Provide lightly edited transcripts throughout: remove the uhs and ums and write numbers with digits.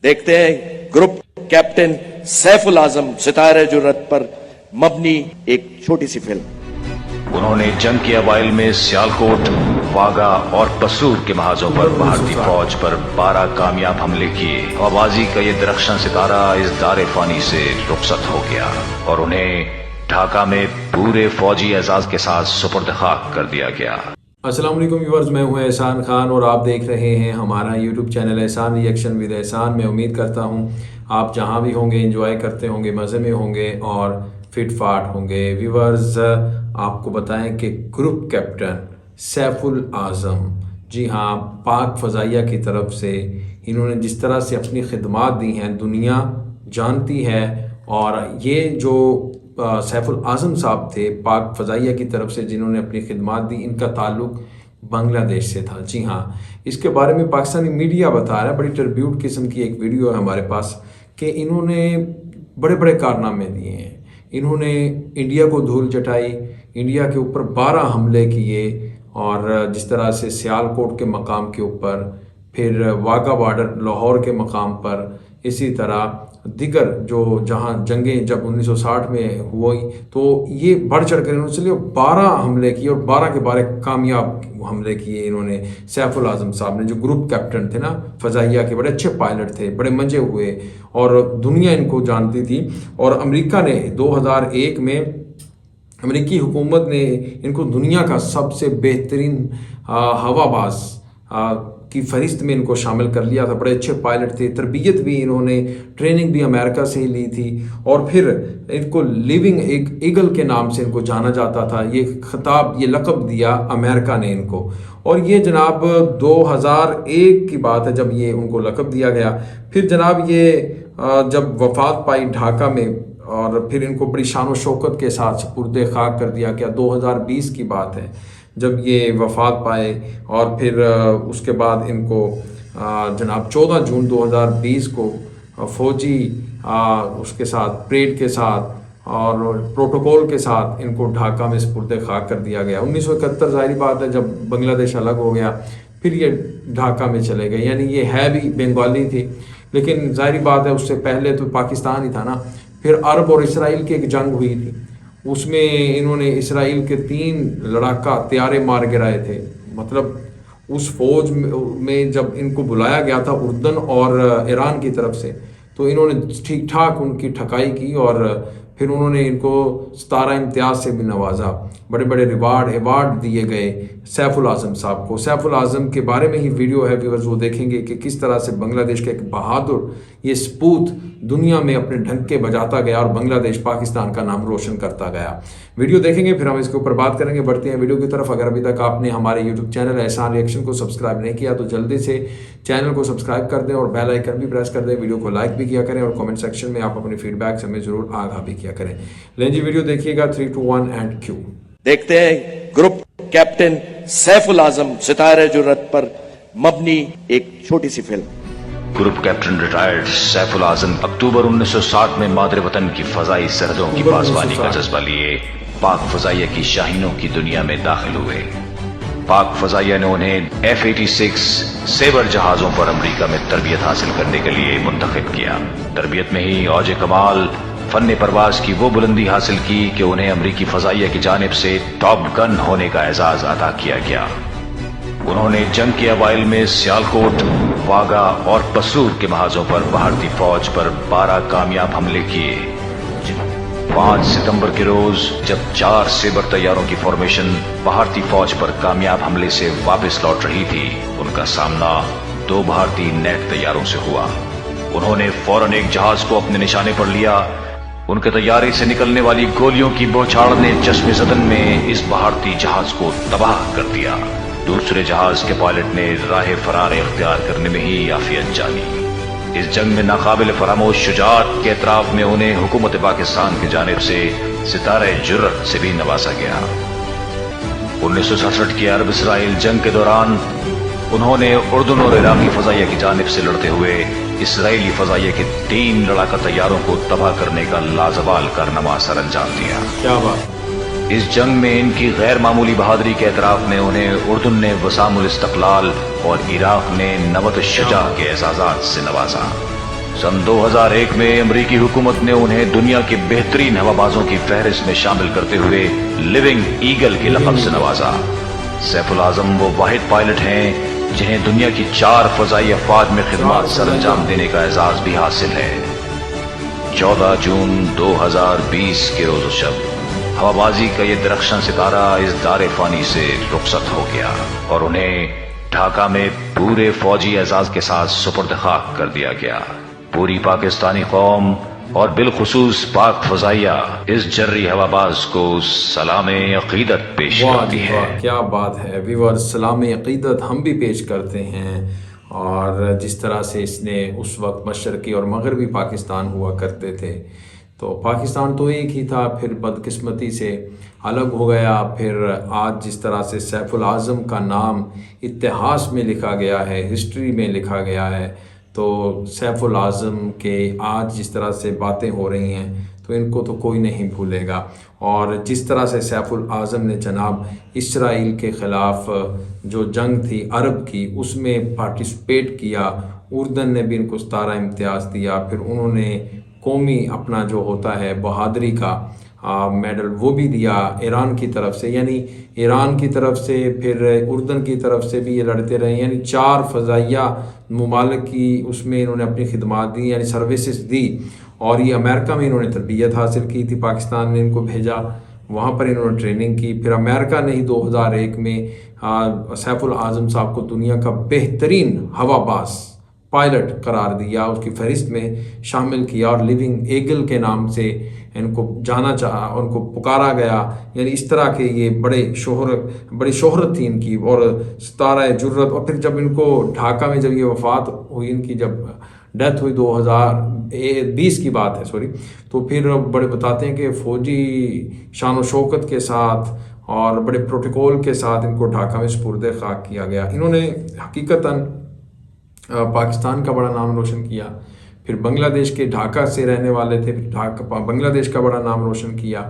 देखते हैं group captain Saiful आजम सितारे जुर्रत पर मबनी एक छोटी सी फिल्म। उन्होंने जंग के अवाइल में सियालकोट, वागा और पसूर के महाजों पर भारतीय फौज पर 12 कामयाब हमले किए। हवाबाजी का ये दरख्शां सितारा इस दारे फानी से रुखसत हो गया और उन्हें ढाका में पूरे फौजी एजाज के साथ सुपुर्द खाक कर दिया गया। अस्सलाम वालेकुम व्यूअर्स, मैं हूं एहसान खान और आप देख रहे हैं हमारा यूट्यूब चैनल एहसान रिएक्शन विद एहसान। मैं उम्मीद करता हूं आप जहां भी होंगे एंजॉय करते होंगे, मज़े में होंगे और फिट फाट होंगे। व्यूअर्स, आपको बताएं कि ग्रुप कैप्टन सैफुल आज़म, जी हाँ, पाक फ़ज़ाइया की तरफ से इन्होंने जिस तरह से अपनी खिदमात दी हैं दुनिया जानती है। और ये जो सैफुल आज़म साहब थे पाक फ़ज़ाइया की तरफ से जिन्होंने अपनी खिदमात दी, इनका ताल्लुक़ बांग्लादेश से था। जी हाँ, इसके बारे में पाकिस्तानी मीडिया बता रहा है, बड़ी ट्रिब्यूट किस्म की एक वीडियो है हमारे पास कि इन्होंने बड़े बड़े कारनामे दिए हैं। इन्होंने इंडिया को धूल चटाई, इंडिया के ऊपर 12 हमले किए और जिस तरह से सियालकोट के मकाम के ऊपर, फिर वाघा बॉर्डर लाहौर के मकाम पर, इसी तरह दिगर जो जहाँ जंगें जब 1960 में हुई तो ये बढ़ चढ़ कर इन्होंने चलिए 12 हमले किए और 12 के 12 कामयाब हमले किए इन्होंने। सैफुल आज़म साहब ने, जो ग्रुप कैप्टन थे ना फ़ज़ाइया के, बड़े अच्छे पायलट थे, बड़े मंजे हुए और दुनिया इनको जानती थी। और अमेरिका ने 2001 में अमेरिकी हुकूमत ने इनको दुनिया का सबसे बेहतरीन हवाबाज की फहरिस्त में इनको शामिल कर लिया था। बड़े अच्छे पायलट थे, तरबियत भी इन्होंने, ट्रेनिंग भी अमेरिका से ही ली थी और फिर इनको लिविंग ईगल के नाम से इनको जाना जाता था। ये खिताब, ये लक़ब दिया अमेरिका ने इनको। और ये जनाब 2001 की बात है जब ये उनको लक़ब दिया गया। फिर जनाब ये जब वफ़ात पाई ढाका में और फिर इनको बड़ी शान व शौकत के साथ सुपुर्द खाक कर दिया गया। 2020 की बात है जब ये वफ़ात पाए और फिर उसके बाद इनको जनाब 14 जून 2020 को फ़ौजी उसके साथ परेड के साथ और प्रोटोकॉल के साथ इनको ढाका में सुपुर्द खाक कर दिया गया। 1971 ज़ाहिर बात है जब बांग्लादेश अलग हो गया फिर ये ढाका में चले गए। यानी ये है भी बंगाली थी, लेकिन ज़ाहिर बात है उससे पहले तो पाकिस्तान ही था ना। फिर अरब और इसराइल की एक जंग हुई थी, उसमें इन्होंने इसराइल के 3 लड़ाका तैयारे मार गिराए थे। मतलब उस फौज में जब इनको बुलाया गया था उर्दन और ईरान की तरफ से, तो इन्होंने ठीक ठाक उनकी ठकाई की और फिर उन्होंने इनको 17 इम्तियाज़ से भी नवाजा। बड़े बड़े अवार्ड दिए गए सैफुल आज़म साहब को। सैफुल आज़म के बारे में ही वीडियो है व्यूअर्स, वो देखेंगे कि किस तरह से बांग्लादेश का एक बहादुर ये सपूत दुनिया में अपने ढंके बजाता गया और बांग्लादेश पाकिस्तान का नाम रोशन करता गया। वीडियो देखेंगे फिर हम इसके ऊपर बात करेंगे। बढ़ते हैं वीडियो की तरफ। अगर अभी तक आपने हमारे यूट्यूब चैनल एहसान रिएक्शन को सब्सक्राइब नहीं किया तो जल्दी से चैनल को सब्सक्राइब कर दें और बेल आइकन भी प्रेस कर दें। वीडियो को लाइक भी किया करें और कमेंट सेक्शन में आप अपने फीडबैक हमें जरूर आगाह भी किया करें। लें जी, वीडियो देखिएगा। 3, 2, 1 एंड क्यू। देखते हैं ग्रुप कैप्टन सैफुल आजम सितारे जुर्रत पर मबनी एक छोटी सी film. Group captain retired Saiful Azam अक्टूबर 1960 में मादरे वतन की फजाई सरहदों की पासबानी का जज्बा लिए पाक फ़ज़ाइया की शाहीनों की दुनिया में दाखिल हुए। पाक फ़ज़ाइया ने उन्हें F-86 सेबर जहाज़ों पर अमेरिका में तरबियत हासिल करने के लिए मुंतखब किया। तरबियत में ही औज कमाल फन परवाज की वो बुलंदी हासिल की कि उन्हें अमेरिकी फ़ज़ाइया की जानिब से टॉप गन होने का एजाज़ अता किया गया। उन्होंने जंग के अवाइल में सियालकोट, वागा और पसूर के महाजों पर भारतीय फौज पर 12 कामयाब हमले किए। 5 सितंबर के रोज जब 4 सेबर तैयारों की फॉर्मेशन भारतीय फौज पर कामयाब हमले से वापस लौट रही थी, उनका सामना 2 भारतीय नेट तैयारों से हुआ। उन्होंने फौरन एक जहाज को अपने निशाने पर लिया। उनके तैयारे से निकलने वाली गोलियों की बौछार ने चश्मे ज़दन में इस भारतीय जहाज को तबाह कर दिया। दूसरे जहाज के पायलट ने राह फरार इख्तियार करने में ही आफियत जानी। इस जंग में नाकाबिल फरामोश शुजाअत के एतराफ में उन्हें हुकूमत पाकिस्तान की जानिब से सितारे जुर्रत से भी नवाजा गया। 1967 की अरब इसराइल जंग के दौरान उन्होंने उर्दन और इराकी फ़ज़ाइया की जानिब से लड़ते हुए इसराइली फ़ज़ाइया के 3 लड़ाका तैयारों को तबाह करने का लाजवाल कारनामा सर अंजाम दिया। क्या बात। इस जंग में इनकी गैर मामूली बहादुरी के एतराफ में उन्हें उर्दन ने वसामुल इस्तक़लाल और इराक ने नवत शुजा के एजाज़ात से नवाजा। सन 2001 में अमरीकी हुकूमत ने उन्हें दुनिया के बेहतरीन हवाबाजों की फहरिस्त में शामिल करते हुए लिविंग ईगल के लक़ब से नवाजा। सैफुल आजम वो वाहिद पायलट हैं जिन्हें दुनिया की 4 फजाई अफवाज में खिदमत सर अंजाम देने का एजाज भी हासिल है। 14 जून 2020 के रोज़ शब हवाबाजी का ये दरख्शां सितारा इस दारे फानी से रुखसत हो गया और उन्हें ढाका में पूरे फौजी एजाज के साथ सुपुर्द खाक कर दिया गया। पूरी पाकिस्तानी कौम और बिलखुसूस पाक फजाइया इस जर्री हवाबाज को सलाम अकीदत पेश करती है। क्या बात है व्यूअर्स, सलाम अकीदत हम भी पेश करते हैं। और जिस तरह से इसने उस वक्त मशरक़ी और मगरबी पाकिस्तान हुआ करते थे, तो पाकिस्तान तो एक ही था, फिर बदकिस्मती से अलग हो गया। फिर आज जिस तरह से सैफुल आज़म का नाम इतिहास में लिखा गया है, हिस्ट्री में लिखा गया है, तो सैफुल आज़म के आज जिस तरह से बातें हो रही हैं तो इनको तो कोई नहीं भूलेगा। और जिस तरह से सैफुल आज़म ने जनाब इसराइल के ख़िलाफ़ जो जंग थी अरब की, उसमें पार्टिसिपेट किया, उर्दन ने भी इनको 17 इम्तियाज़ दिया। फिर उन्होंने कौमी अपना जो होता है बहादरी का मेडल वो भी दिया ईरान की तरफ से, यानी ईरान की तरफ से, फिर उर्दन की तरफ से भी ये लड़ते रहे। यानी 4 फ़ज़ाइया मुमालिक की उसमें इन्होंने अपनी खिदमात दी, यानी सर्विसेज दी। और ये अमेरिका में इन्होंने तरबियत हासिल की थी, पाकिस्तान ने इनको भेजा, वहाँ पर इन्होंने ट्रेनिंग की। फिर अमेरिका ने ही 2001 में सैफुल आज़म साहब को दुनिया का बेहतरीन हवाबाज पायलट करार दिया, उसकी फहरिस्त में शामिल किया और लिविंग ईगल के नाम से इनको जाना चाहा, उनको पुकारा गया। यानी इस तरह के ये बड़ी शोहरत थी इनकी और सितारा जुर्रत। और फिर जब इनको ढाका में जब ये वफ़ात हुई, इनकी जब डेथ हुई 2020 की बात है सॉरी, तो फिर बड़े बताते हैं कि फ़ौजी शान व शौकत के साथ और बड़े प्रोटोकॉल के साथ इनको ढाका में सुपुर्द खाक किया गया। इन्होंने हकीकतन पाकिस्तान का बड़ा नाम रोशन किया, फिर बांग्लादेश के ढाका से रहने वाले थे, फिर ढाका बांग्लादेश का बड़ा नाम रोशन किया।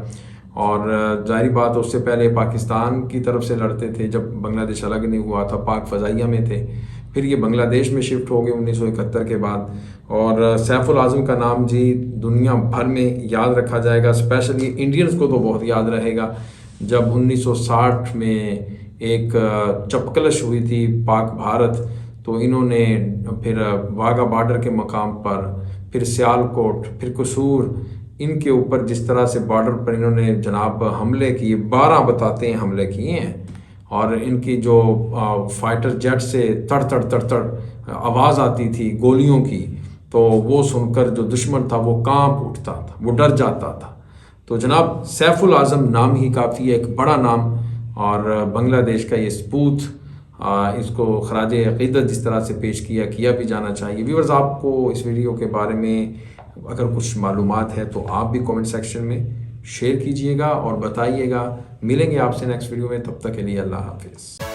और ज़ाहिर बात उससे पहले पाकिस्तान की तरफ से लड़ते थे, जब बांग्लादेश अलग नहीं हुआ था, पाक फ़ज़ाइया में थे। फिर ये बांग्लादेश में शिफ्ट हो गए 1971 के बाद। और सैफुल आज़म का नाम जी दुनिया भर में याद रखा जाएगा, स्पेशली इंडियंस को तो बहुत याद रहेगा। जब 1960 में एक चपकलश हुई थी पाक भारत, तो इन्होंने फिर वाघा बॉर्डर के मकाम पर, फिर सियालकोट, फिर कसूर, इनके ऊपर जिस तरह से बॉर्डर पर इन्होंने जनाब हमले किए, 12 बताते हैं हमले किए हैं। और इनकी जो फाइटर जेट से तड़ तड़ तड़ तड़ आवाज़ आती थी गोलियों की, तो वो सुनकर जो दुश्मन था वो कांप उठता था, वो डर जाता था। तो जनाब सैफुल आज़म नाम ही काफ़ी है, एक बड़ा नाम। और बांग्लादेश का ये सपूत, इसको खराज अक़ीदत जिस तरह से पेश किया भी जाना चाहिए। व्यूअर्स, आपको इस वीडियो के बारे में अगर कुछ मालूमात है तो आप भी कमेंट सेक्शन में शेयर कीजिएगा और बताइएगा। मिलेंगे आपसे नेक्स्ट वीडियो में, तब तक के लिए अल्लाह हाफिज़।